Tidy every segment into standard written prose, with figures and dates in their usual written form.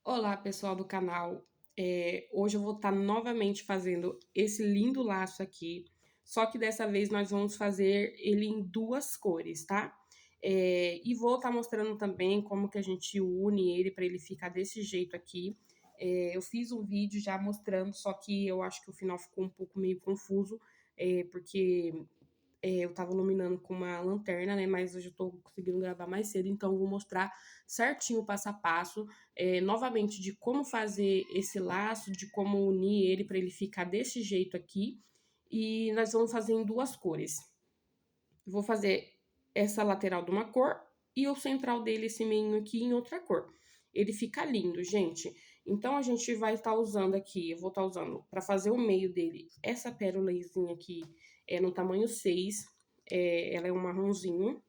Olá, pessoal do canal. Hoje eu vou estar novamente fazendo esse lindo laço aqui, só que dessa vez nós vamos fazer ele em duas cores, tá? E vou estar mostrando também como que a gente une ele para ele ficar desse jeito aqui. Eu fiz um vídeo já mostrando, só que eu acho que o final ficou um pouco meio confuso, porque eu tava iluminando com uma lanterna, né? Mas hoje eu tô conseguindo gravar mais cedo, então eu vou mostrar certinho o passo a passo, novamente, de como fazer esse laço, de como unir ele para ele ficar desse jeito aqui. E nós vamos fazer em duas cores. Vou fazer essa lateral de uma cor e o central dele, esse meio aqui, em outra cor. Ele fica lindo, gente. Então, a gente vai estar usando aqui, eu vou estar usando, para fazer o meio dele, essa pérolazinha aqui no tamanho 6. Ela é um marronzinho.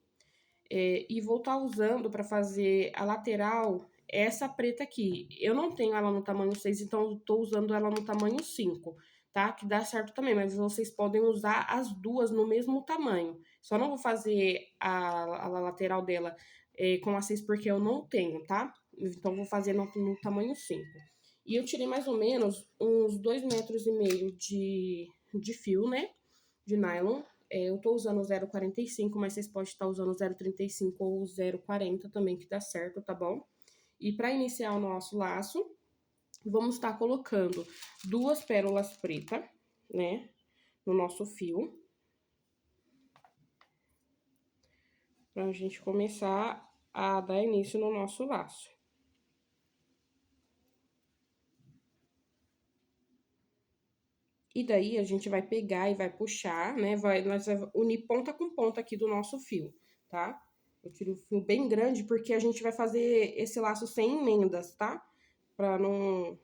E vou estar usando para fazer a lateral essa preta aqui. Eu não tenho ela no tamanho 6, então eu tô usando ela no tamanho 5, tá? Que dá certo também, mas vocês podem usar as duas no mesmo tamanho. Só não vou fazer a lateral dela com a 6 porque eu não tenho, tá? Então vou fazer no tamanho 5. E eu tirei mais ou menos uns 2,5 metros de fio, né? De nylon. Eu tô usando o 0,45, mas vocês podem estar usando o 0,35 ou o 0,40 também, que dá certo, tá bom? E para iniciar o nosso laço, vamos estar colocando duas pérolas pretas, né, no nosso fio. Pra gente começar a dar início no nosso laço. E daí, a gente vai pegar e vai puxar, né, nós vamos unir ponta com ponta aqui do nosso fio, tá? Eu tiro o fio bem grande porque a gente vai fazer esse laço sem emendas, tá? Pra não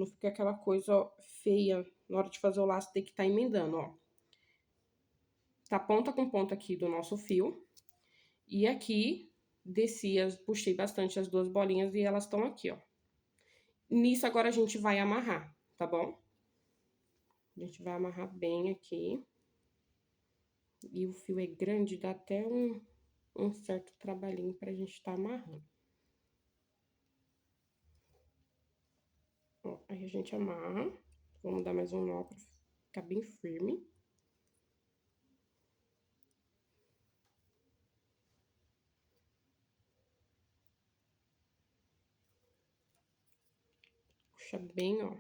ficar aquela coisa feia na hora de fazer o laço, ter que estar emendando, ó. Tá ponta com ponta aqui do nosso fio. E aqui, puxei bastante as duas bolinhas e elas estão aqui, ó. Nisso, agora a gente vai amarrar, tá bom? A gente vai amarrar bem aqui. E o fio é grande, dá até um certo trabalhinho pra gente estar amarrando. Ó, aí a gente amarra. Vamos dar mais um nó pra ficar bem firme. Puxa bem, ó.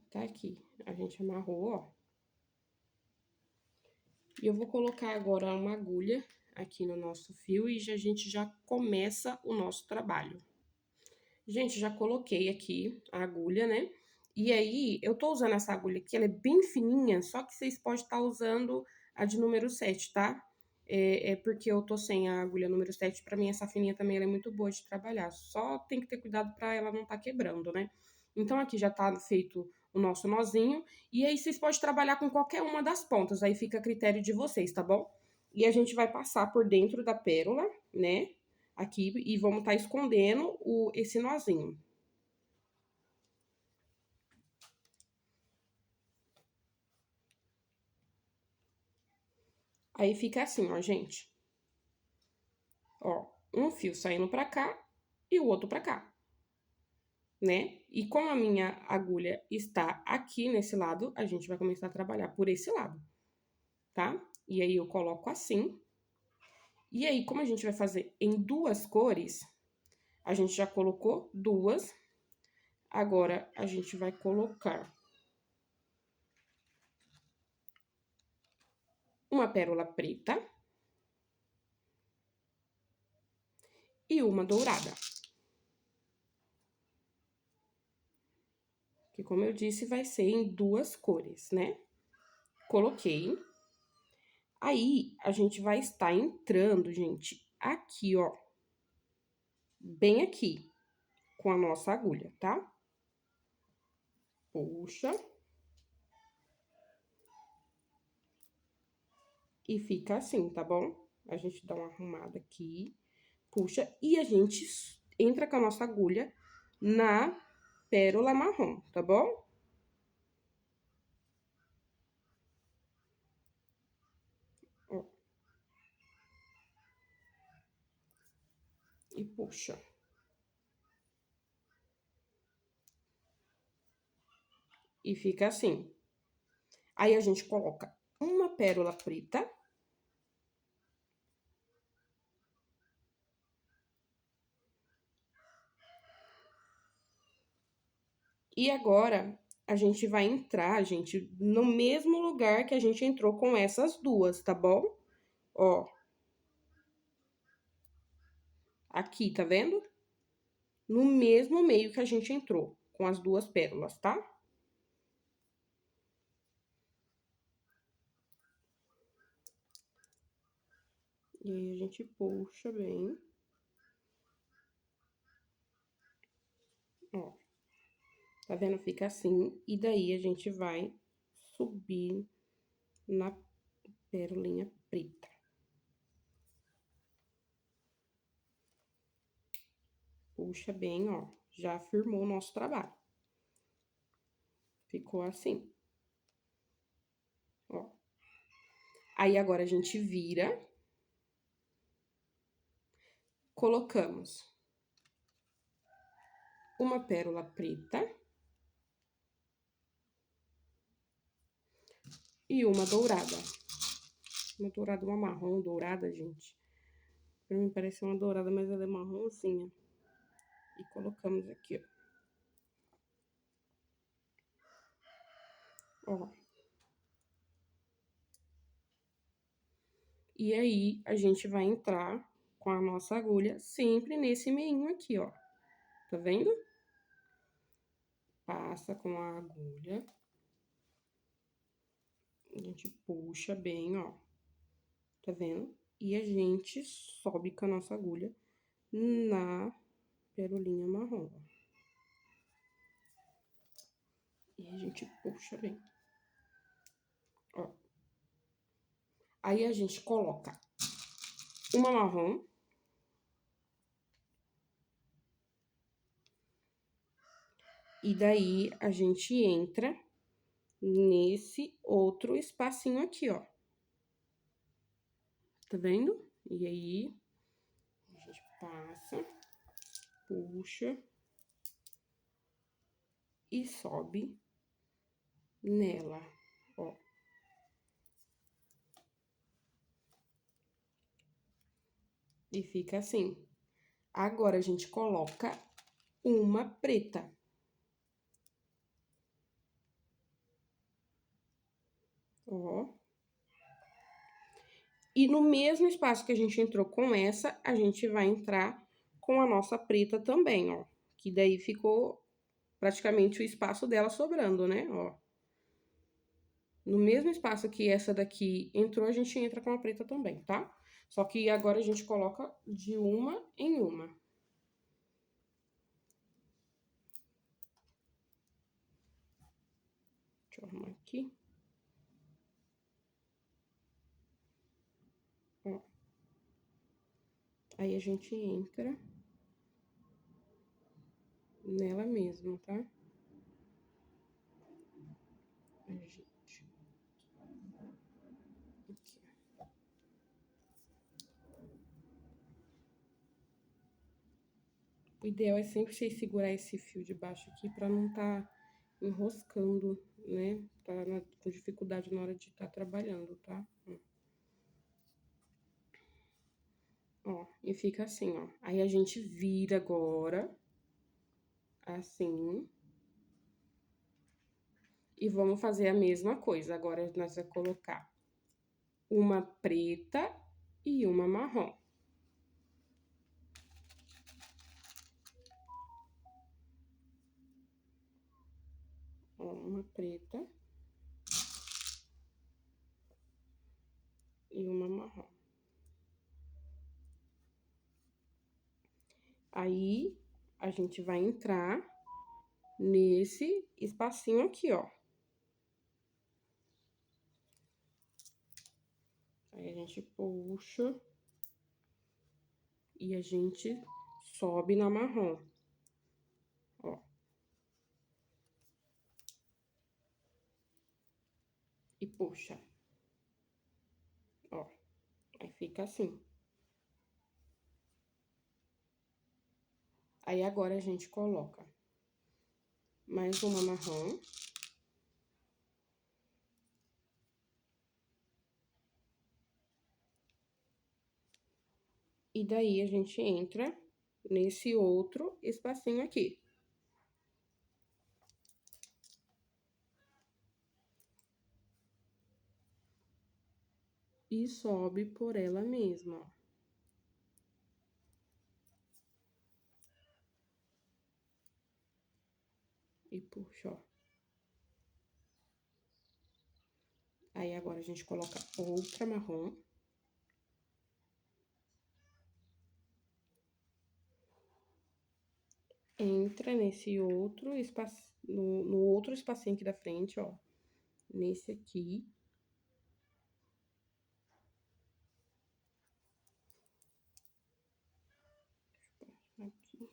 Tá aqui. A gente amarrou, ó. E eu vou colocar agora uma agulha aqui no nosso fio e a gente já começa o nosso trabalho. Gente, já coloquei aqui a agulha, né? E aí, eu tô usando essa agulha aqui, ela é bem fininha, só que vocês podem estar usando a de número 7, tá? É porque eu tô sem a agulha número 7, pra mim essa fininha também ela é muito boa de trabalhar. Só tem que ter cuidado pra ela não tá quebrando, né? Então, aqui já tá feito o nosso nozinho. E aí, vocês podem trabalhar com qualquer uma das pontas, aí fica a critério de vocês, tá bom? E a gente vai passar por dentro da pérola, né? Aqui, e vamos estar escondendo esse nozinho. Aí fica assim, ó, gente. Ó, um fio saindo pra cá e o outro pra cá, né? E como a minha agulha está aqui nesse lado, a gente vai começar a trabalhar por esse lado, tá? E aí eu coloco assim. E aí, como a gente vai fazer em duas cores, a gente já colocou duas. Agora, a gente vai colocar uma pérola preta e uma dourada. Que, como eu disse, vai ser em duas cores, né? Coloquei. Aí, a gente vai estar entrando, gente, aqui, ó. Bem aqui, com a nossa agulha, tá? Puxa. E fica assim, tá bom? A gente dá uma arrumada aqui, puxa, e a gente entra com a nossa agulha na pérola marrom, tá bom? Ó. E puxa. E fica assim. Aí, a gente coloca uma pérola preta. E agora, a gente vai entrar, gente, no mesmo lugar que a gente entrou com essas duas, tá bom? Ó. Aqui, tá vendo? No mesmo meio que a gente entrou, com as duas pérolas, tá? E aí, a gente puxa bem. Ó. Tá vendo? Fica assim. E daí, a gente vai subir na pérolinha preta. Puxa bem, ó. Já firmou o nosso trabalho. Ficou assim. Ó. Aí, agora, a gente vira. Colocamos uma pérola preta. E uma dourada. Uma dourada, uma marrom dourada, gente. Pra mim parece uma dourada, mas ela é marronzinha. E colocamos aqui, ó. Ó. E aí, a gente vai entrar com a nossa agulha sempre nesse meinho aqui, ó. Tá vendo? Passa com a agulha. A gente puxa bem, ó. Tá vendo? E a gente sobe com a nossa agulha na pérolinha marrom, ó. E a gente puxa bem. Ó. Aí, a gente coloca uma marrom. E daí, a gente entra nesse outro espacinho aqui, ó. Tá vendo? E aí, a gente passa, puxa e sobe nela, ó. E fica assim. Agora, a gente coloca uma preta. Ó. E no mesmo espaço que a gente entrou com essa, a gente vai entrar com a nossa preta também, ó. Que daí ficou praticamente o espaço dela sobrando, né, ó. No mesmo espaço que essa daqui entrou, a gente entra com a preta também, tá? Só que agora a gente coloca de uma em uma. Deixa eu arrumar aqui. Ó. Aí, a gente entra nela mesma, tá? Ai, gente. Aqui. O ideal é sempre vocês segurar esse fio de baixo aqui pra não tá enroscando, né? Tá com dificuldade na hora de estar trabalhando, tá? Ó, e fica assim, ó. Aí, a gente vira agora, assim. E vamos fazer a mesma coisa. Agora, nós vamos colocar uma preta e uma marrom. Ó, uma preta e uma marrom. Aí, a gente vai entrar nesse espacinho aqui, ó. Aí, a gente puxa e a gente sobe na marrom, ó. E puxa. Ó, aí fica assim. Aí, agora a gente coloca mais uma marrom. E daí, a gente entra nesse outro espacinho aqui. E sobe por ela mesma, ó. E puxa, ó. Aí, agora, a gente coloca outra marrom. Entra nesse outro espaço, no outro espacinho aqui da frente, ó. Nesse aqui. Aqui.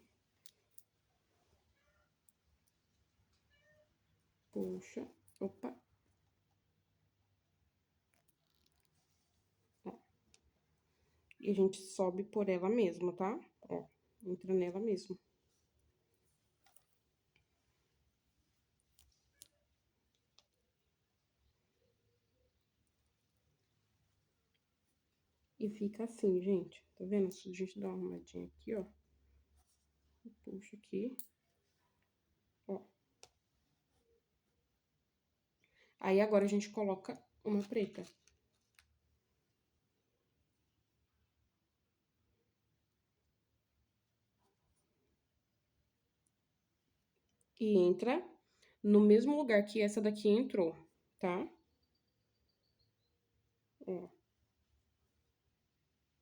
Puxa. Opa. Ó. E a gente sobe por ela mesma, tá? Ó, entra nela mesmo. E fica assim, gente. Tá vendo? Se a gente dá uma arrumadinha aqui, ó. Puxa aqui. Ó. Aí, agora, a gente coloca uma preta. E entra no mesmo lugar que essa daqui entrou, tá? Ó.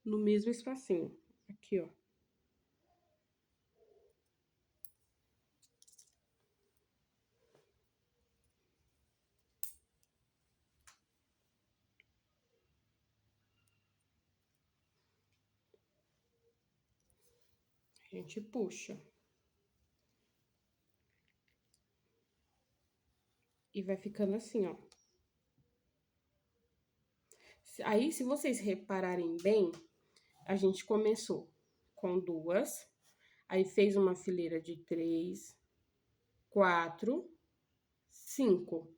No mesmo espacinho. Aqui, ó. A gente puxa. E vai ficando assim, ó. Aí, se vocês repararem bem, a gente começou com duas, aí fez uma fileira de 3, 4, 5.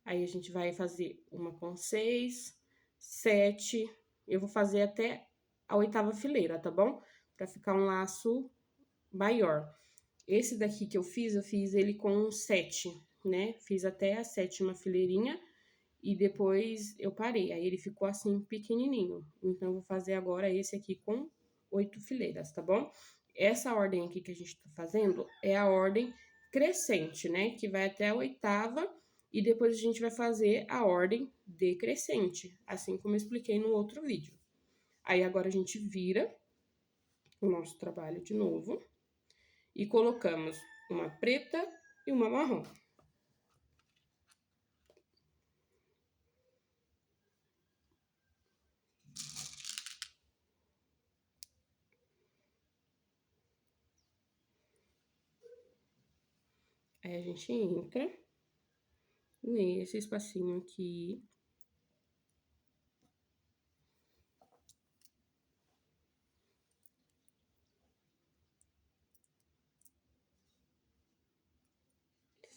Aí, a gente vai fazer uma com 6, 7. Eu vou fazer até a 8ª fileira, tá bom? Pra ficar um laço maior. Esse daqui que eu fiz ele com 7, né? Fiz até a 7ª fileirinha e depois eu parei. Aí ele ficou assim pequenininho. Então, eu vou fazer agora esse aqui com 8 fileiras, tá bom? Essa ordem aqui que a gente tá fazendo é a ordem crescente, né? Que vai até a 8ª e depois a gente vai fazer a ordem decrescente, assim como eu expliquei no outro vídeo. Aí, agora a gente vira o nosso trabalho de novo e colocamos uma preta e uma marrom. Aí, a gente entra nesse espacinho aqui.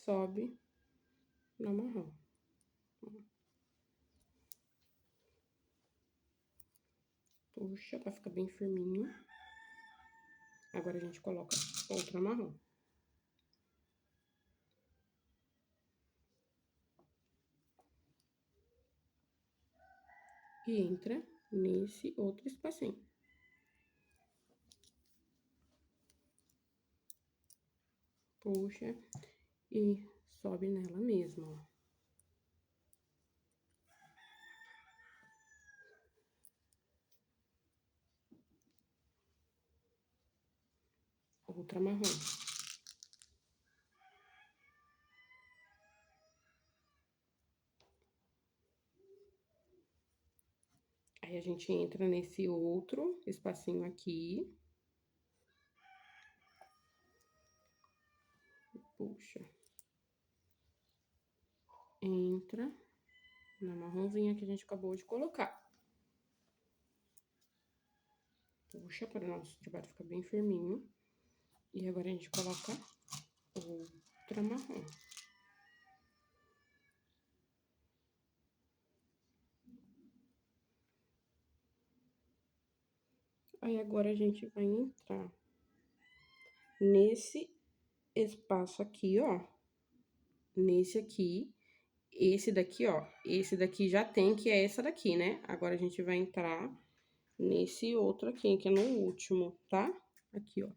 Sobe na marrom. Puxa, pra ficar bem firminho. Agora, a gente coloca outra marrom. E entra nesse outro espacinho. Puxa e sobe nela mesma, ó. Outra marrom. Aí, a gente entra nesse outro espacinho aqui. Puxa. Entra na marronzinha que a gente acabou de colocar. Puxa para o nosso trabalho ficar bem firminho. E agora, a gente coloca outra marrom. Aí, agora a gente vai entrar nesse espaço aqui, ó. Nesse aqui. Esse daqui, ó. Esse daqui já tem, que é essa daqui, né? Agora, a gente vai entrar nesse outro aqui, que é no último, tá? Aqui, ó.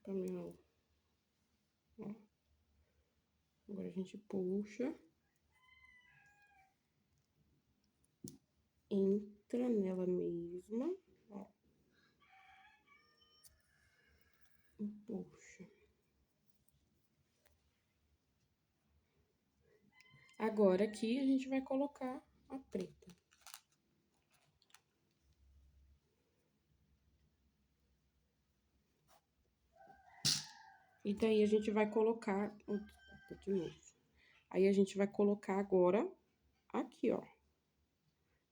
Caminhão. Ó. Agora a gente puxa. Entra nela mesma, ó. E puxa. Agora aqui a gente vai colocar a preta. E daí a gente vai colocar, de novo. Aí a gente vai colocar agora aqui, ó.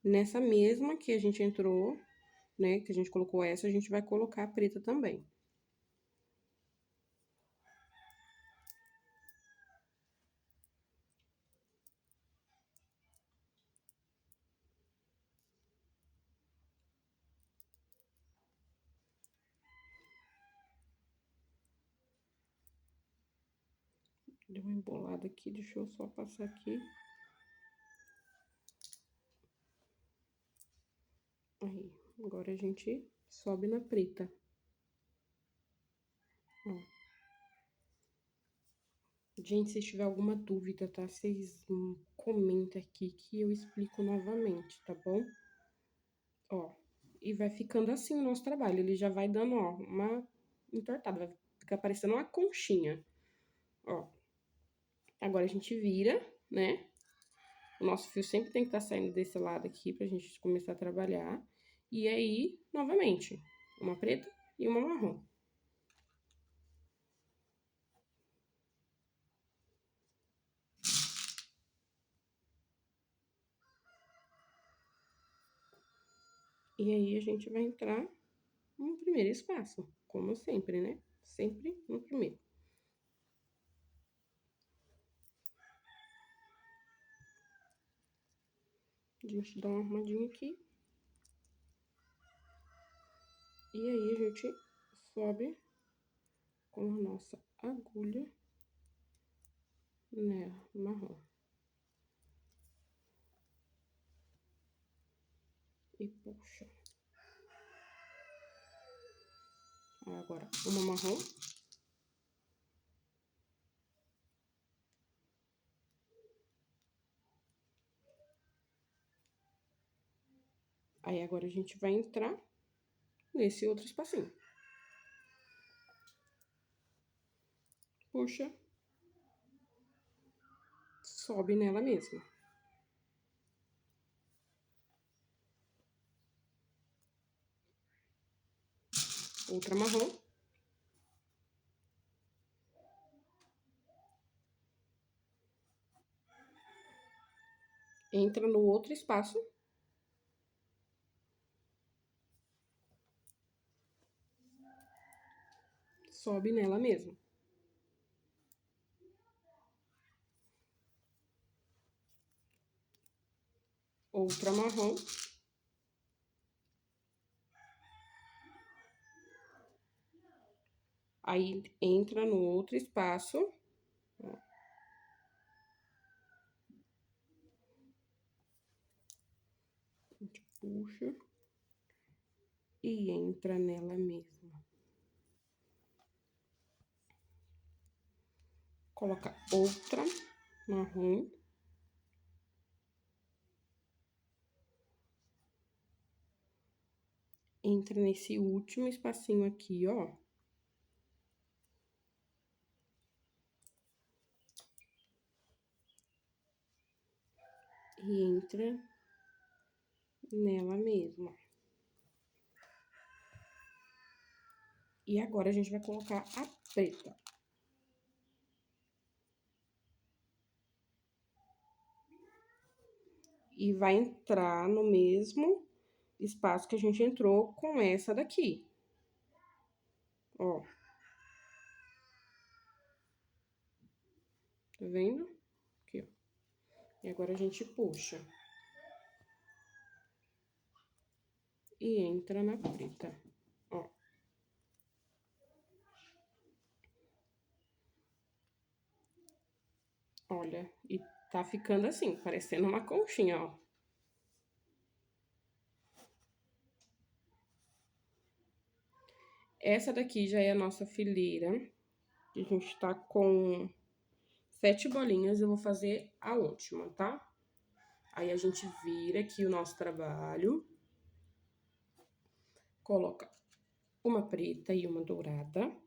Nessa mesma que a gente entrou, né, que a gente colocou essa, a gente vai colocar a preta também. Deu uma embolada aqui, deixa eu só passar aqui. Aí, agora a gente sobe na preta. Ó. Gente, se tiver alguma dúvida, tá? Vocês comentem aqui que eu explico novamente, tá bom? Ó, e vai ficando assim o nosso trabalho. Ele já vai dando, ó, uma entortada. Vai ficar parecendo uma conchinha. Ó. Agora a gente vira, né? O nosso fio sempre tem que estar saindo desse lado aqui pra gente começar a trabalhar. E aí, novamente, uma preta e uma marrom. E aí, a gente vai entrar no primeiro espaço, como sempre, né? Sempre no primeiro. A gente dá uma armadinha aqui. E aí, a gente sobe com a nossa agulha nela, marrom. E puxa. Agora, uma marrom. Aí, agora a gente vai entrar nesse outro espacinho. Puxa. Sobe nela mesma. Outra marrom. Entra no outro espaço. Sobe nela mesma. Outra marrom. Aí, entra no outro espaço. Ó. A gente puxa. E entra nela mesma. Coloca outra marrom. Entra nesse último espacinho aqui, ó. E entra nela mesma. E agora, a gente vai colocar a preta. E vai entrar no mesmo espaço que a gente entrou com essa daqui. Ó. Tá vendo? Aqui, ó. E agora a gente puxa. E entra na preta, ó. Olha, e tá ficando assim, parecendo uma conchinha, ó. Essa daqui já é a nossa fileira. A gente tá com 7 bolinhas, eu vou fazer a última, tá? Aí a gente vira aqui o nosso trabalho. Coloca uma preta e uma dourada.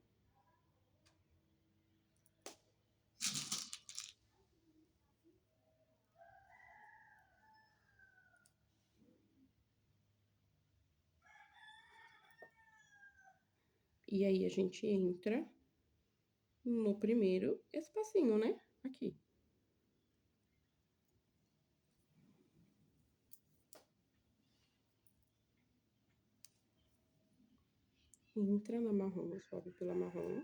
E aí, a gente entra no primeiro espacinho, né? Aqui. Entra na marrom, sobe pela marrom.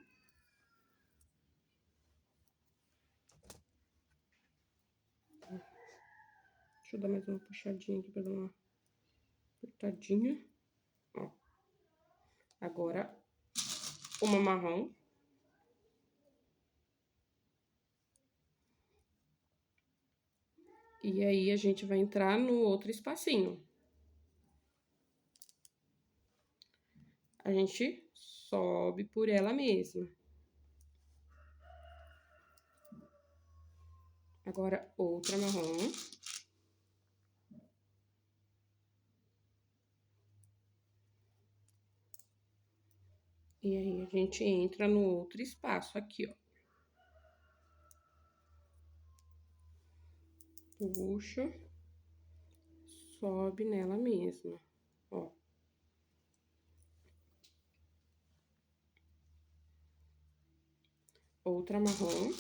Deixa eu dar mais uma puxadinha aqui pra dar uma apertadinha. Ó. Agora, uma marrom. E aí, a gente vai entrar no outro espacinho. A gente sobe por ela mesma. Agora, outra marrom. E aí, a gente entra no outro espaço aqui, ó. Puxa, sobe nela mesma, ó. Outra marrom.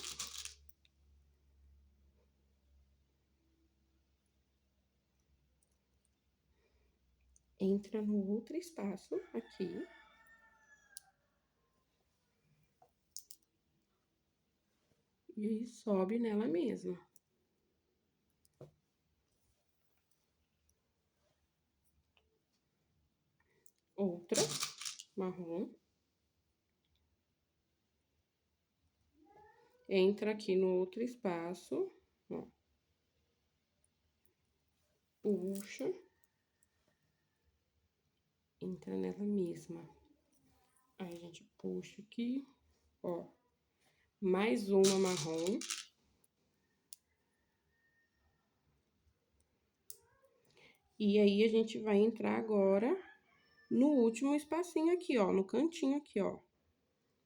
Entra no outro espaço aqui. E aí, sobe nela mesma. Outra marrom. Entra aqui no outro espaço, ó. Puxa. Entra nela mesma. Aí, a gente puxa aqui, ó. Mais uma marrom. E aí, a gente vai entrar agora no último espacinho aqui, ó. No cantinho aqui, ó.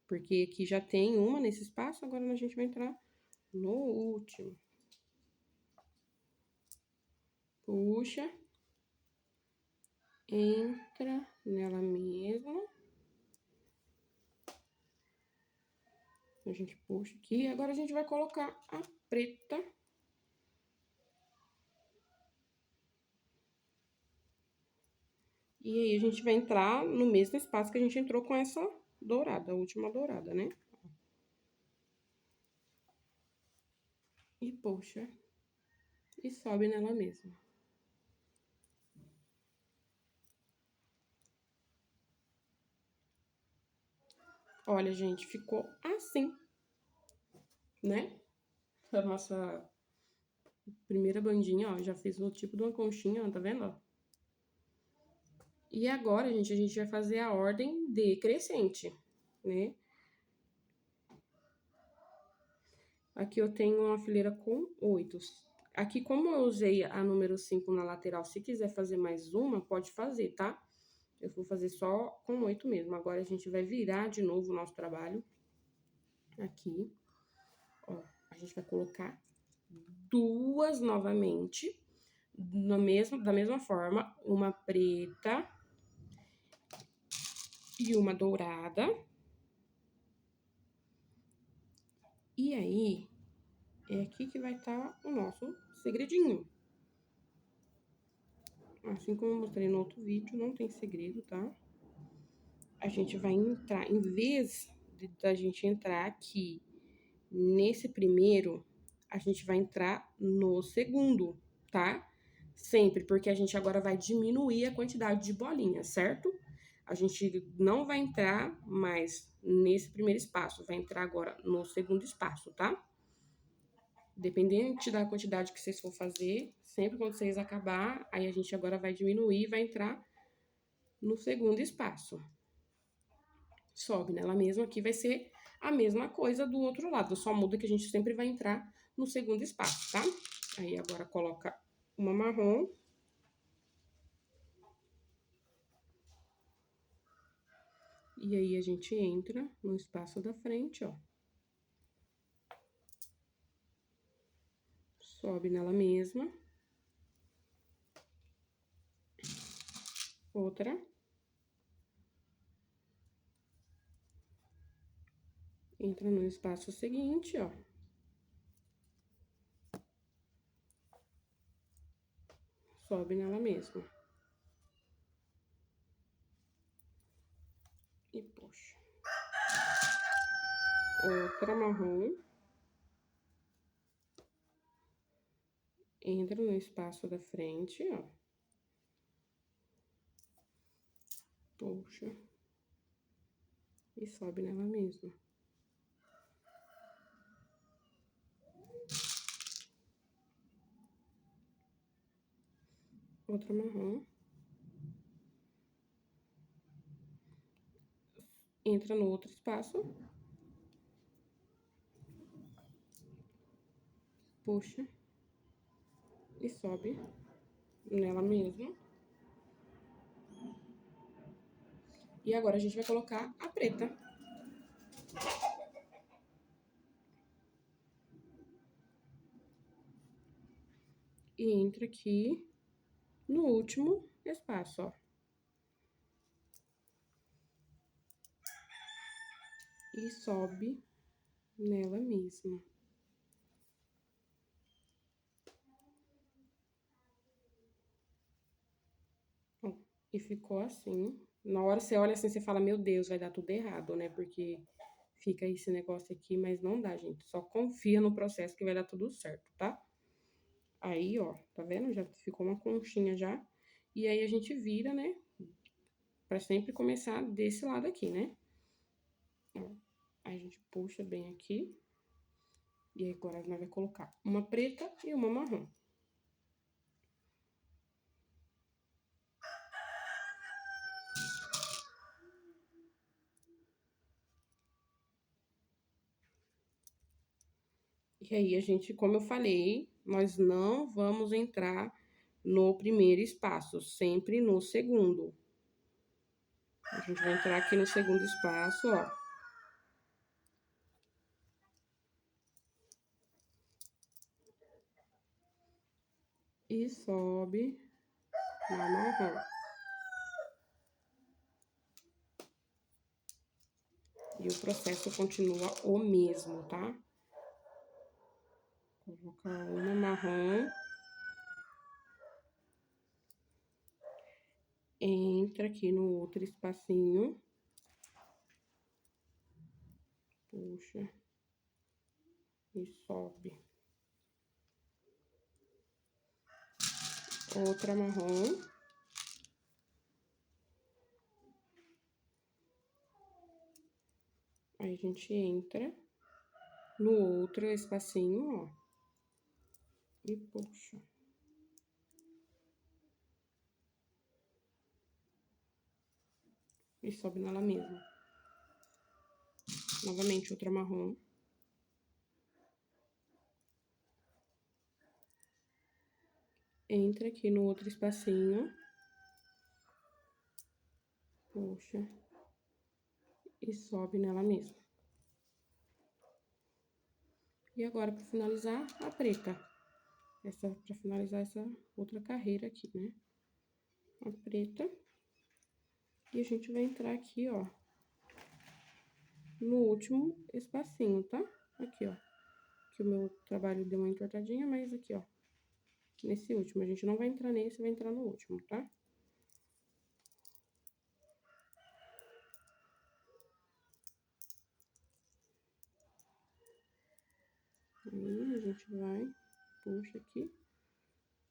Porque aqui já tem uma nesse espaço, agora a gente vai entrar no último. Puxa. Entra nela mesma. A gente puxa aqui. Agora a gente vai colocar a preta. E aí, a gente vai entrar no mesmo espaço que a gente entrou com essa dourada, a última dourada, né? E puxa. E sobe nela mesma. Olha, gente, ficou assim, né? A nossa primeira bandinha, ó, já fez o tipo de uma conchinha, ó, tá vendo, ó? E agora, gente, a gente vai fazer a ordem decrescente, né? Aqui eu tenho uma fileira com 8. Aqui, como eu usei a número 5 na lateral, se quiser fazer mais uma, pode fazer, tá? Eu vou fazer só com 8 mesmo. Agora, a gente vai virar de novo o nosso trabalho. Aqui. Ó, a gente vai colocar duas novamente. Da mesma forma, uma preta e uma dourada. E aí, é aqui que vai estar o nosso segredinho. Assim como eu mostrei no outro vídeo, não tem segredo, tá? a gente vai entrar, em vez da gente entrar aqui nesse primeiro, a gente vai entrar no segundo, tá? Sempre, porque a gente agora vai diminuir a quantidade de bolinhas, certo? A gente não vai entrar mais nesse primeiro espaço, vai entrar agora no segundo espaço, tá? Dependente da quantidade que vocês for fazer, sempre quando vocês acabar, aí a gente agora vai diminuir e vai entrar no segundo espaço. Sobe nela mesma, aqui vai ser a mesma coisa do outro lado, só muda que a gente sempre vai entrar no segundo espaço, tá? Aí agora coloca uma marrom. E aí a gente entra no espaço da frente, ó. Sobe nela mesma. Outra. Entra no espaço seguinte, ó. Sobe nela mesma. E puxa. Outra marrom. Entra no espaço da frente, ó. Puxa. E sobe nela mesma. Outra marrom. Entra no outro espaço. Puxa. E sobe nela mesma. E agora a gente vai colocar a preta. E entra aqui no último espaço, ó. E sobe nela mesma. Ó, e ficou assim. Na hora você olha assim, você fala, meu Deus, vai dar tudo errado, né? Porque fica esse negócio aqui, mas não dá, gente. Só confia no processo que vai dar tudo certo, tá? Aí, ó, tá vendo? Já ficou uma conchinha já. E aí a gente vira, né? Pra sempre começar desse lado aqui, né? Ó, aí a gente puxa bem aqui. E aí agora nós vamos colocar uma preta e uma marrom. E aí a gente, como eu falei, nós não vamos entrar no primeiro espaço, sempre no segundo. A gente vai entrar aqui no segundo espaço, ó. E sobe na marrom. E o processo continua o mesmo, tá? Colocar uma marrom. Entra aqui no outro espacinho. Puxa. E sobe. Outra marrom. Aí a gente entra no outro espacinho, ó. E puxa. E sobe nela mesma. Novamente, outra marrom. Entra aqui no outro espacinho. Puxa. E sobe nela mesma. E agora, para finalizar, a preta. Para finalizar essa outra carreira aqui, né? A preta. E a gente vai entrar aqui, ó, no último espacinho, tá? Aqui, ó. Que o meu trabalho deu uma entortadinha, mas aqui, ó. Nesse último. A gente não vai entrar nesse, vai entrar no último, tá? gente vai, puxa aqui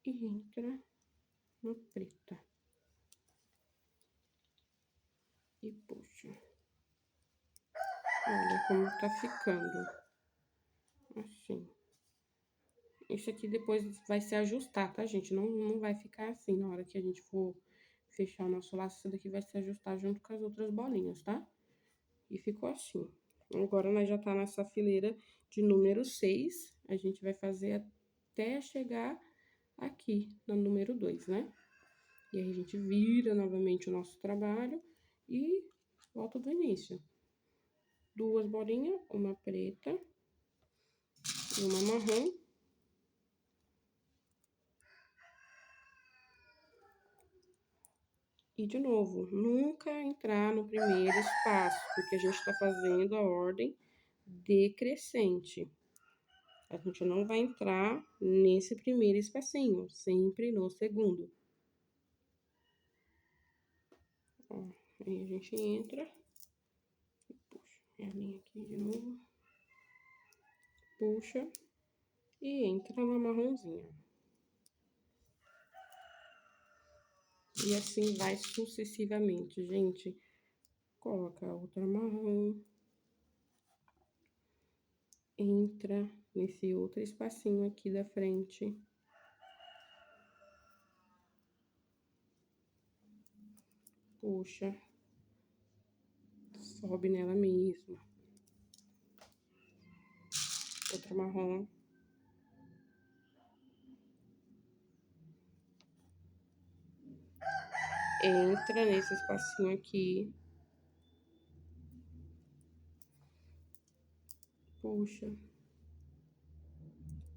e entra na preta. E puxa. Olha como tá ficando. Assim. Isso aqui depois vai se ajustar, tá, gente? Não vai ficar assim na hora que a gente for fechar o nosso laço. Isso daqui vai se ajustar junto com as outras bolinhas, tá? E ficou assim. Agora, nós já tá nessa fileira de número 6. A gente vai fazer até chegar aqui, no número 2, né? E aí, a gente vira novamente o nosso trabalho e volta do início. Duas bolinhas, uma preta e uma marrom. E, de novo, nunca entrar no primeiro espaço, porque a gente está fazendo a ordem decrescente. A gente não vai entrar nesse primeiro espacinho, sempre no segundo. Ó, aí a gente entra, puxa a linha aqui de novo, puxa e entra na marronzinha. E assim vai sucessivamente, gente. Coloca a outra marrom, entra nesse outro espacinho aqui da frente. Puxa, sobe nela mesma. Outra marrom. Entra nesse espacinho aqui. Puxa.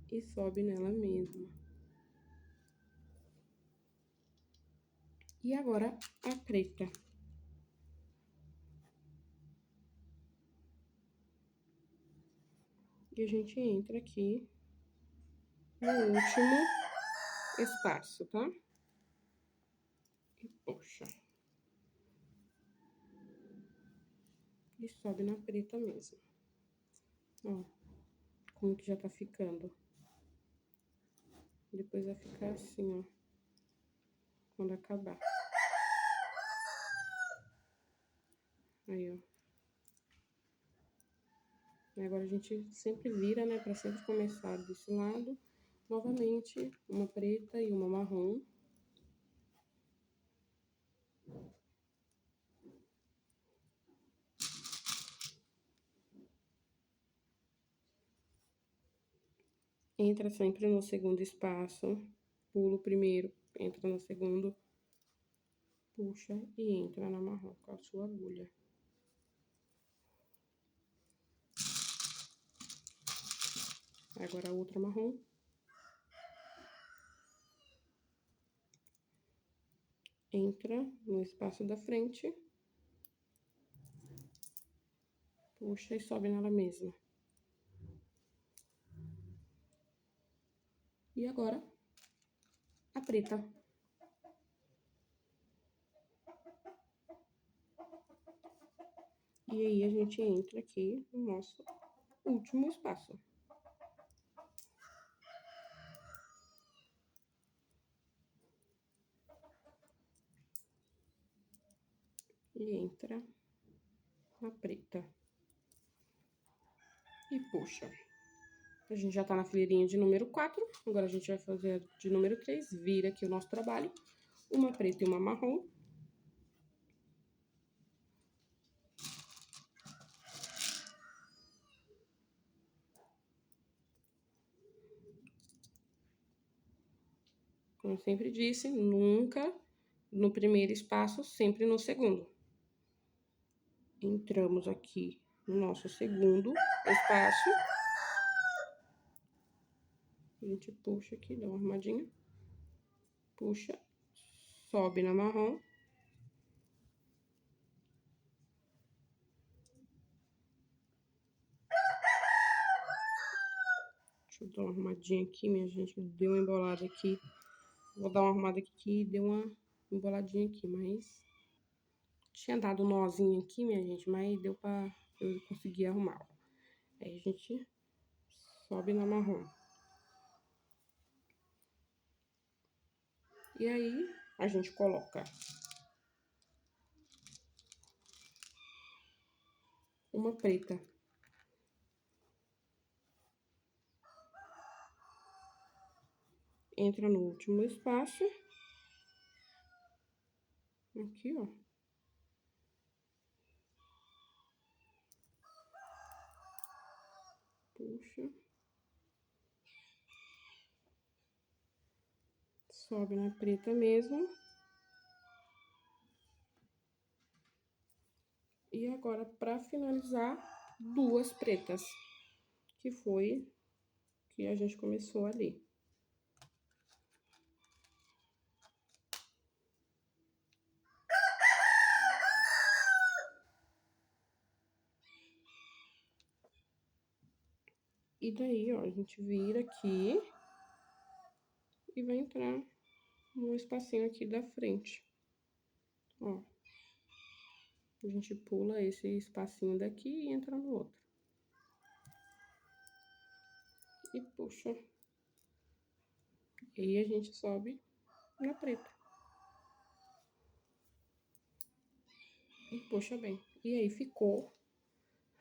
E sobe nela mesma. E agora a preta. E a gente entra aqui no último espaço, tá? E puxa. E sobe na preta mesmo. Ó, como que já tá ficando. Depois vai ficar assim, ó. Quando acabar. Aí, ó. E agora a gente sempre vira, né? Pra sempre começar desse lado. Novamente, uma preta e uma marrom. Entra sempre no segundo espaço, pula o primeiro, entra no segundo, puxa e entra na marrom com a sua agulha. Agora a outra marrom. Entra no espaço da frente, puxa e sobe nela mesma. E agora, a preta. E aí, a gente entra aqui no nosso último espaço. E entra na preta. E puxa. A gente já tá na fileirinha de número 4. Agora, a gente vai fazer de número 3. Vira aqui o nosso trabalho. Uma preta e uma marrom. Como eu sempre disse, nunca no primeiro espaço, sempre no segundo. Entramos aqui no nosso segundo espaço. A gente puxa aqui, dá uma arrumadinha. Puxa, sobe na marrom. Deixa eu dar uma arrumadinha aqui, minha gente. Deu uma embolada aqui. Vou dar uma arrumada aqui, deu uma emboladinha aqui, mas... Tinha dado um nozinho aqui, minha gente, mas deu pra eu conseguir arrumar. Aí a gente sobe na marrom. E aí, a gente coloca uma preta. Entra no último espaço. Aqui, ó. Puxa. Sobe na preta mesmo. E agora, pra finalizar, duas pretas. Que foi que a gente começou ali. E daí, ó, a gente vira aqui e vai entrar no espacinho aqui da frente. Ó. A gente pula esse espacinho daqui e entra no outro. E puxa. E aí a gente sobe na preta. E puxa bem. E aí ficou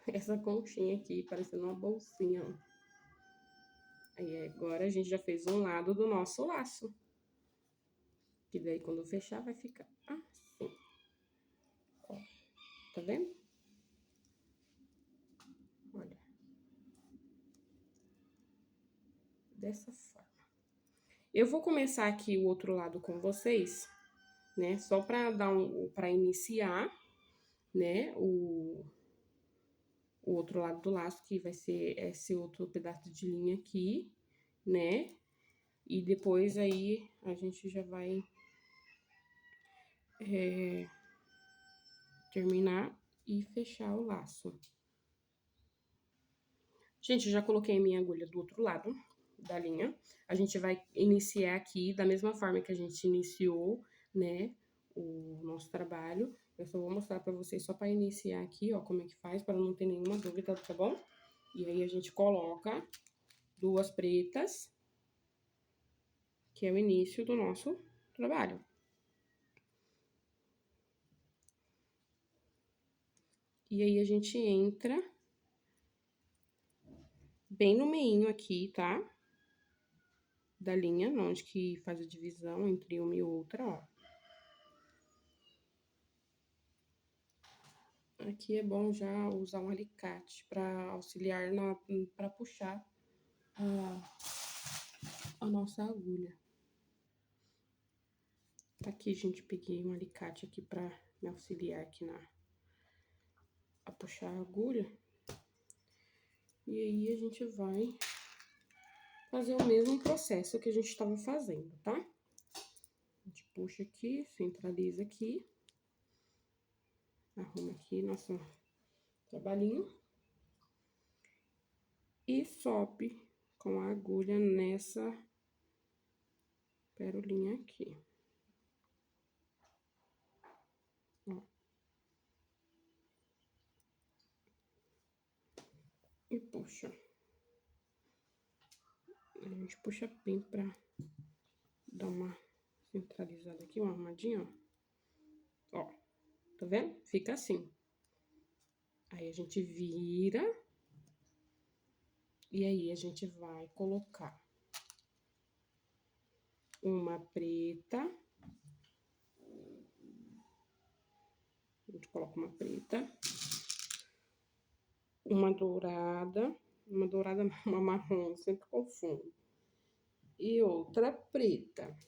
essa conchinha aqui, parecendo uma bolsinha, ó. Aí agora a gente já fez um lado do nosso laço. Que daí quando fechar vai ficar assim. Ó, tá vendo? Olha. Dessa forma. Eu vou começar aqui o outro lado com vocês, né? Só pra dar pra iniciar, né? O outro lado do laço, que vai ser esse outro pedaço de linha aqui, né? E depois aí a gente já vai terminar e fechar o laço. Gente, eu já coloquei a minha agulha do outro lado da linha. A gente vai iniciar aqui da mesma forma que a gente iniciou, né, o nosso trabalho. Eu só vou mostrar pra vocês só pra iniciar aqui, ó, como é que faz, para não ter nenhuma dúvida, tá bom? E aí a gente coloca duas pretas, que é o início do nosso trabalho. E aí a gente entra bem no meinho aqui, tá? Da linha, onde que faz a divisão entre uma e outra, ó. Aqui é bom já usar um alicate para auxiliar para puxar a nossa agulha. Tá aqui, gente, peguei um alicate aqui para me auxiliar aqui a puxar a agulha. E aí a gente vai fazer o mesmo processo que a gente estava fazendo, tá? A gente puxa aqui, centraliza aqui. Arruma aqui nosso trabalhinho. E sobe com a agulha nessa perolinha aqui. Ó. E puxa. A gente puxa bem pra dar uma centralizada aqui, uma arrumadinha, ó. Ó, tá vendo? Fica assim. Aí a gente vira. E aí a gente vai colocar uma preta. A gente coloca uma preta. Uma dourada, uma marrom, sempre confundo. E outra preta.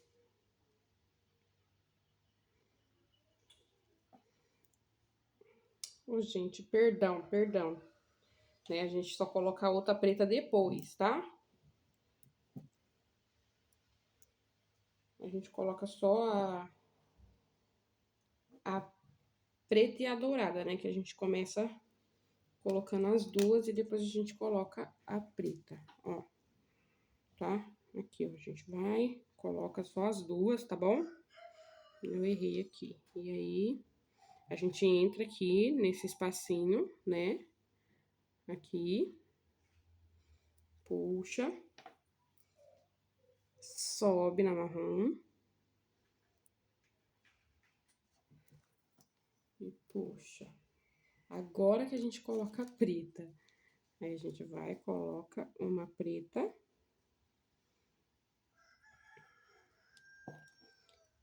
Ô, gente, perdão. Né? A gente só coloca a outra preta depois, tá? A gente coloca só a preta e a dourada, né? Que a gente começa colocando as duas e depois a gente coloca a preta, ó. Tá? Aqui, ó, a gente vai, coloca só as duas, tá bom? Eu errei aqui. E aí, a gente entra aqui nesse espacinho, né? Aqui. Puxa. Sobe na marrom. Puxa. Agora que a gente coloca a preta. Aí, a gente vai, coloca uma preta.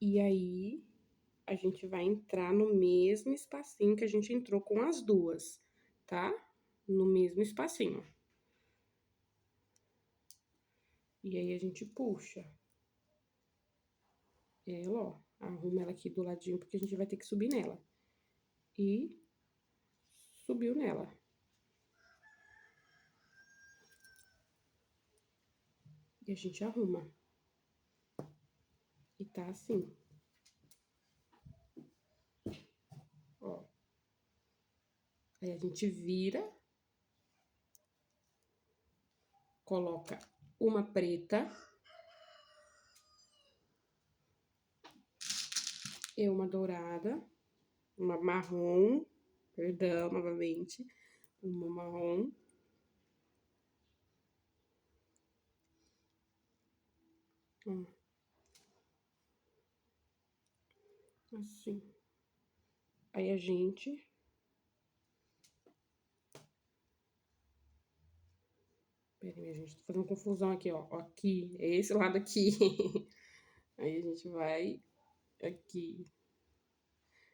E aí, a gente vai entrar no mesmo espacinho que a gente entrou com as duas, tá? No mesmo espacinho. E aí, a gente puxa ela, ó. Arruma ela aqui do ladinho, porque a gente vai ter que subir nela. E subiu nela. E a gente arruma. E tá assim. Ó. Aí a gente vira. Coloca uma preta. E uma dourada. Uma marrom. Perdão, novamente. Uma marrom. Ó. Assim. Aí a gente... Pera aí, minha gente, tô fazendo confusão aqui, ó. Aqui, é esse lado aqui. Aí a gente vai aqui.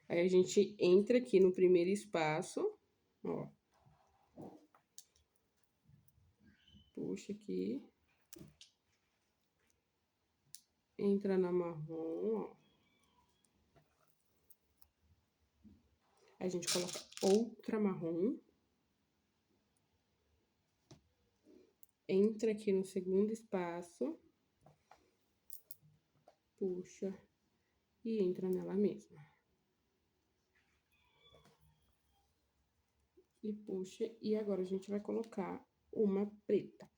Aí a gente entra aqui no primeiro espaço, ó. Puxa aqui. Entra na marrom, ó. Aí a gente coloca outra marrom. Entra aqui no segundo espaço. Puxa. E entra nela mesma. E puxa. E agora a gente vai colocar uma preta.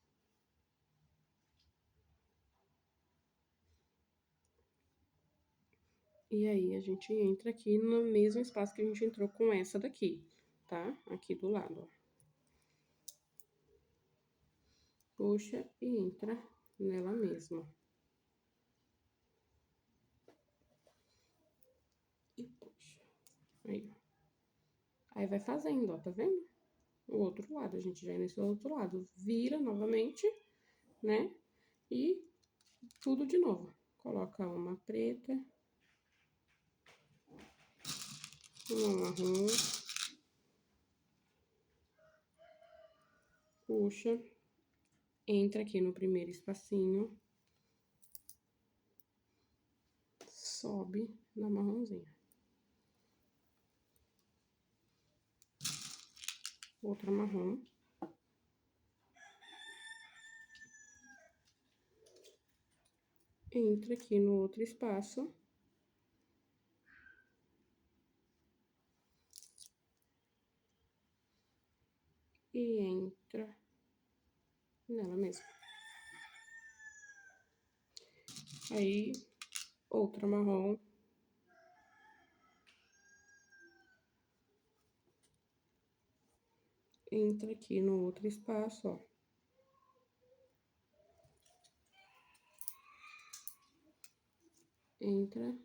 E aí, a gente entra aqui no mesmo espaço que a gente entrou com essa daqui, tá? Aqui do lado, ó. Puxa e entra nela mesma. E puxa. Aí, ó. Aí vai fazendo, ó, tá vendo? O outro lado, a gente já nesse outro lado. Vira novamente, né? E tudo de novo. Coloca uma preta. Uma marrom. Puxa. Entra aqui no primeiro espacinho. Sobe na marronzinha. Outra marrom. Entra aqui no outro espaço. E entra nela mesma. Aí, outra marrom. Entra aqui no outro espaço, ó. Entra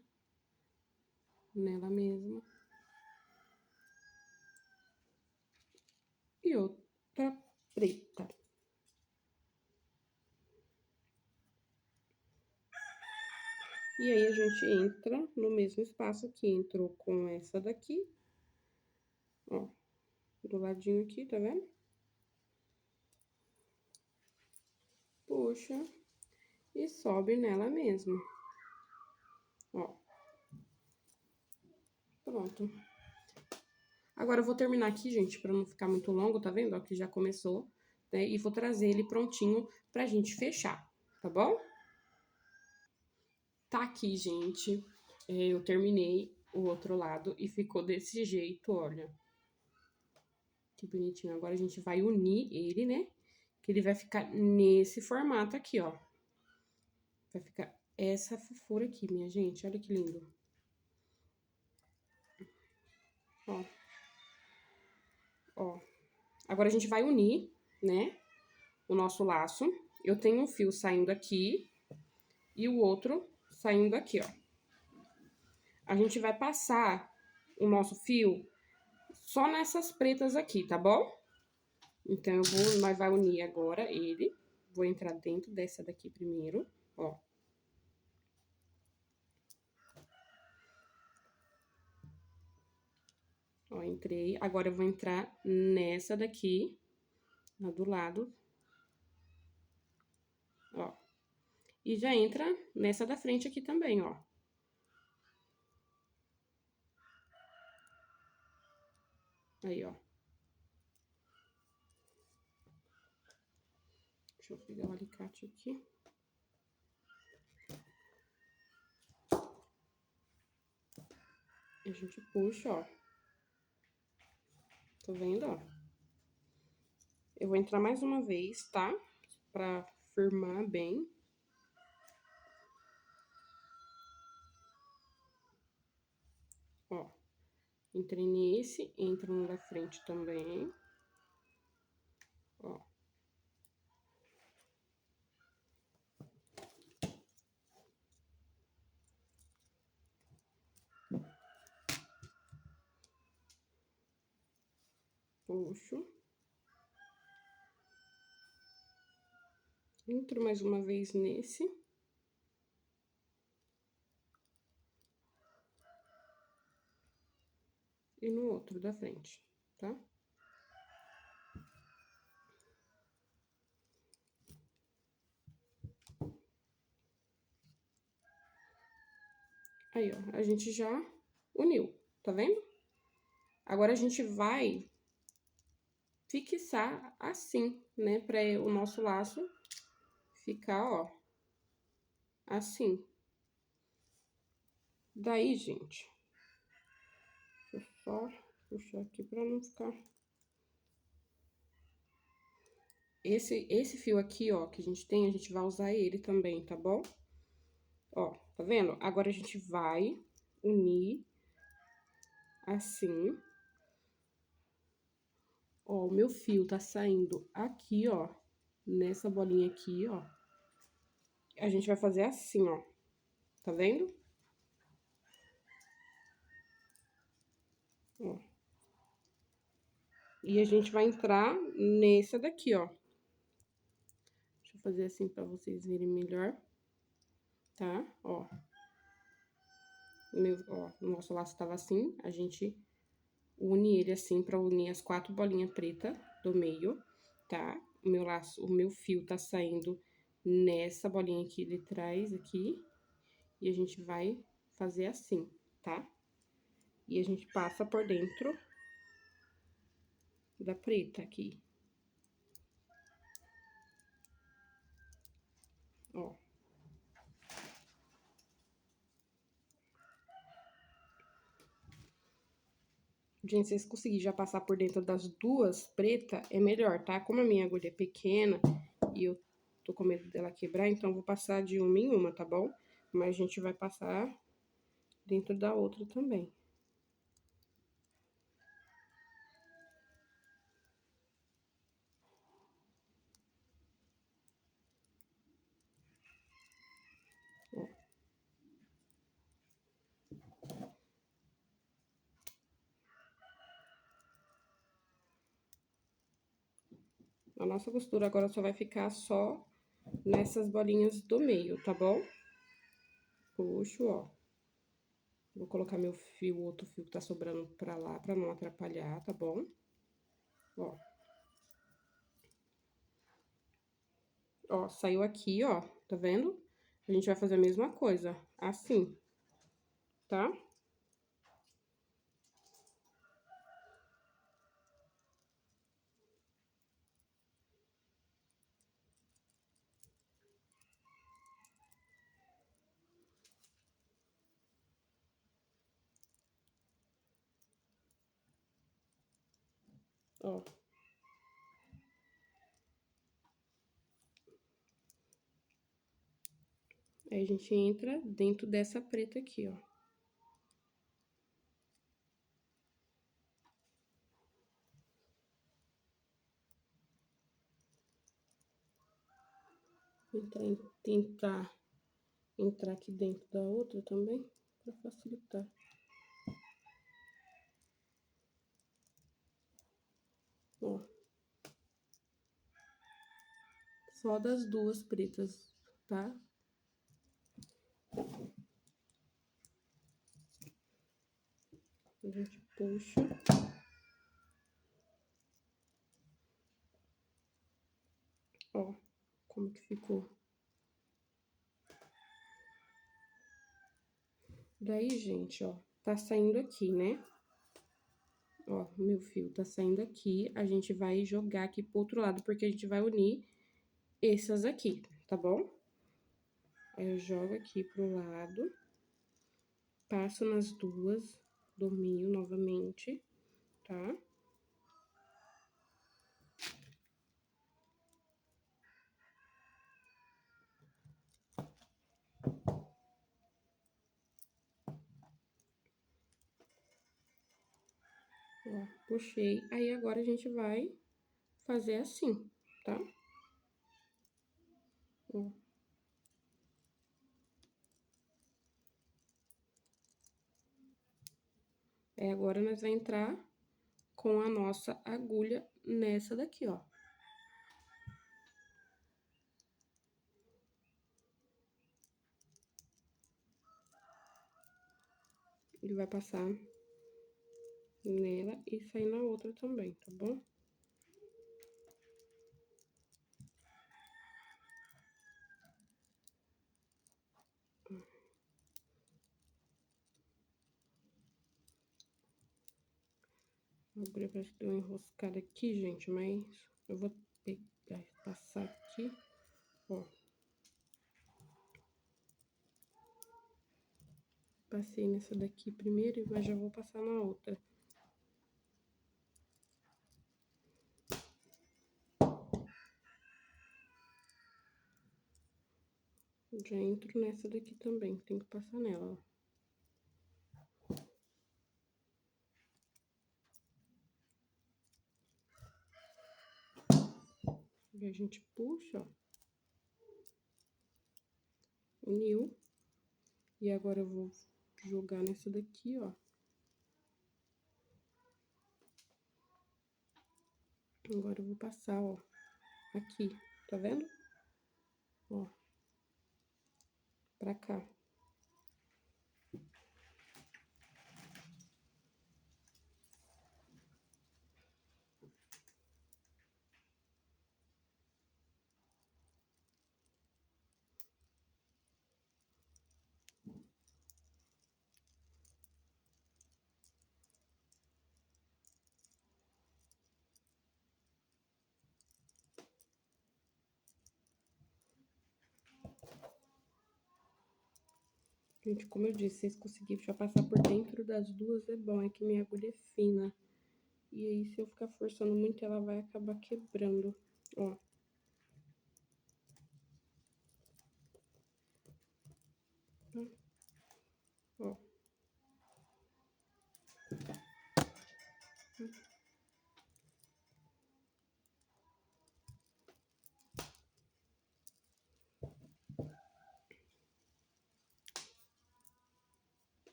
nela mesma. E outra preta. E aí, a gente entra no mesmo espaço que entrou com essa daqui. Ó, do ladinho aqui, tá vendo? Puxa e sobe nela mesma. Ó. Pronto. Agora, eu vou terminar aqui, gente, pra não ficar muito longo, tá vendo? Ó, que já começou, né? E vou trazer ele prontinho pra gente fechar, tá bom? Tá aqui, gente. Eu terminei o outro lado e ficou desse jeito, olha. Que bonitinho. Agora, a gente vai unir ele, né? Que ele vai ficar nesse formato aqui, ó. Vai ficar essa fofura aqui, minha gente. Olha que lindo. Ó. Ó. Agora, a gente vai unir, né? O nosso laço. Eu tenho um fio saindo aqui e o outro saindo aqui, ó. A gente vai passar o nosso fio só nessas pretas aqui, tá bom? Então, nós vai unir agora ele. Vou entrar dentro dessa daqui primeiro, ó. Ó, entrei. Agora, eu vou entrar nessa daqui, lá do lado. Ó. E já entra nessa da frente aqui também, ó. Aí, ó. Deixa eu pegar o alicate aqui. A gente puxa, ó. Tá vendo, ó? Eu vou entrar mais uma vez, tá? Pra firmar bem. Ó. Entrei nesse, entro no da frente também. Ó. Puxo. Entro mais uma vez nesse. E no outro da frente, tá? Aí, ó, a gente já uniu, tá vendo? Agora, a gente vai fixar assim, né? Pra o nosso laço ficar, ó, assim. Daí, gente, deixa eu só puxar aqui pra não ficar... Esse fio aqui, ó, que a gente tem, a gente vai usar ele também, tá bom? Ó, tá vendo? Agora, a gente vai unir assim. Ó, o meu fio tá saindo aqui, ó, nessa bolinha aqui, ó. A gente vai fazer assim, ó, tá vendo? Ó. E a gente vai entrar nessa daqui, ó. Deixa eu fazer assim pra vocês verem melhor, tá? Ó. Ó, o nosso laço tava assim, a gente une ele assim pra unir as 4 bolinhas pretas do meio, tá? O meu laço, o meu fio tá saindo nessa bolinha aqui de trás, aqui. E a gente vai fazer assim, tá? E a gente passa por dentro da preta aqui. Ó. Gente, se vocês conseguirem já passar por dentro das duas pretas, é melhor, tá? Como a minha agulha é pequena e eu tô com medo dela quebrar, então eu vou passar de uma em uma, tá bom? Mas a gente vai passar dentro da outra também. A nossa costura agora só vai ficar só nessas bolinhas do meio, tá bom? Puxo, ó. Vou colocar meu fio, outro fio que tá sobrando pra lá, pra não atrapalhar, tá bom? Ó. Ó, saiu aqui, ó, tá vendo? A gente vai fazer a mesma coisa, assim, tá? Ó. Aí, a gente entra dentro dessa preta aqui, ó. Tentar entrar aqui dentro da outra também, pra facilitar. só das duas pretas, tá? A gente puxa. Ó, como que ficou. Daí, gente, ó, tá saindo aqui, né? Ó, meu fio tá saindo aqui, a gente vai jogar aqui pro outro lado, porque a gente vai unir essas aqui, tá bom? Aí eu jogo aqui pro lado, passo nas duas do meio novamente, tá? Ó, puxei. Aí, agora a gente vai fazer assim, tá? Ó. Aí, agora nós vamos entrar com a nossa agulha nessa daqui, ó. Ele vai passar nela e sair na outra também, tá bom? A agulha parece que deu uma enroscada aqui, gente, mas eu vou pegar, passar aqui, ó. Passei nessa daqui primeiro, mas já vou passar na outra. Já entro nessa daqui também, tem que passar nela, ó. E a gente puxa, ó. Uniu. E agora eu vou jogar nessa daqui, ó. Agora eu vou passar, ó, aqui, tá vendo? Ó, pra cá. Gente, como eu disse, vocês conseguirem já passar por dentro das duas é bom, é que minha agulha é fina. E aí, se eu ficar forçando muito, ela vai acabar quebrando, ó. Tá? Ó.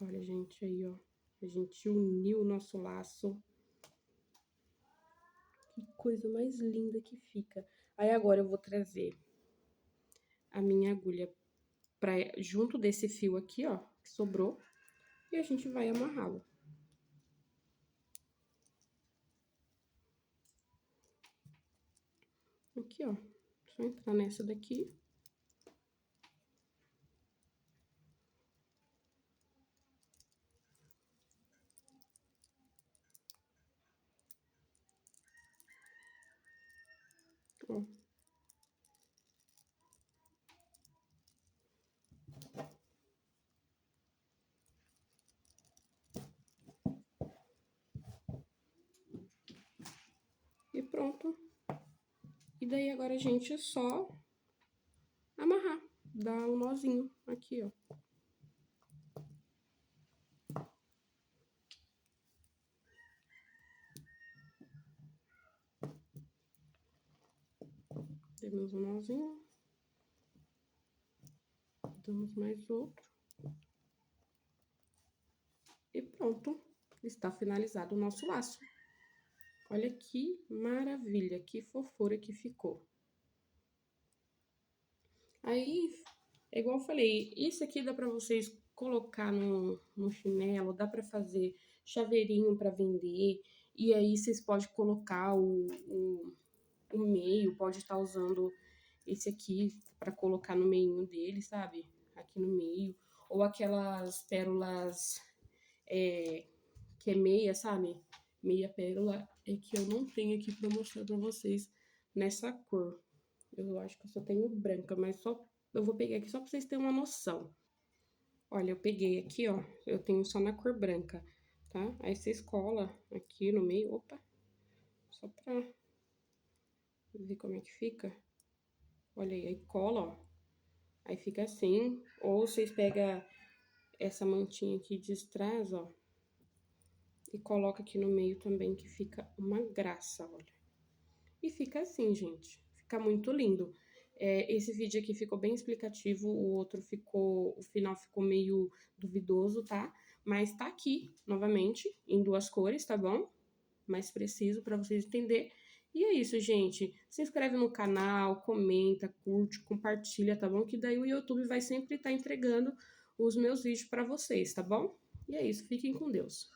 Olha, gente, aí, ó. A gente uniu o nosso laço. Que coisa mais linda que fica. Aí, agora eu vou trazer a minha agulha pra, junto desse fio aqui, ó, que sobrou. E a gente vai amarrá-lo. Aqui, ó. Só entrar nessa daqui. Ó. E pronto. E daí, agora a gente só amarrar. Dar um nozinho aqui, ó. Demos um nozinho. Damos mais outro. E pronto. Está finalizado o nosso laço. Olha que maravilha, que fofura que ficou. Aí, é igual eu falei, isso aqui dá pra vocês colocar no chinelo, dá pra fazer chaveirinho pra vender, e aí vocês podem colocar o meio, pode estar usando esse aqui pra colocar no meinho dele, sabe? Aqui no meio. Ou aquelas pérolas que é meia, sabe? Meia pérola é que eu não tenho aqui pra mostrar pra vocês nessa cor. Eu acho que eu só tenho branca, mas só eu vou pegar aqui só pra vocês terem uma noção. Olha, eu peguei aqui, ó, eu tenho só na cor branca, tá? Aí vocês colam aqui no meio, opa, só pra ver como é que fica. Olha aí cola, ó. Aí fica assim, ou vocês pegam essa mantinha aqui de strass, ó, e coloca aqui no meio também, que fica uma graça, olha. E fica assim, gente. Fica muito lindo. Esse vídeo aqui ficou bem explicativo, o outro ficou, o final ficou meio duvidoso, tá? Mas tá aqui, novamente, em duas cores, tá bom? Mais preciso para vocês entenderem. E é isso, gente. Se inscreve no canal, comenta, curte, compartilha, tá bom? Que daí o YouTube vai sempre estar entregando os meus vídeos para vocês, tá bom? E é isso, fiquem com Deus.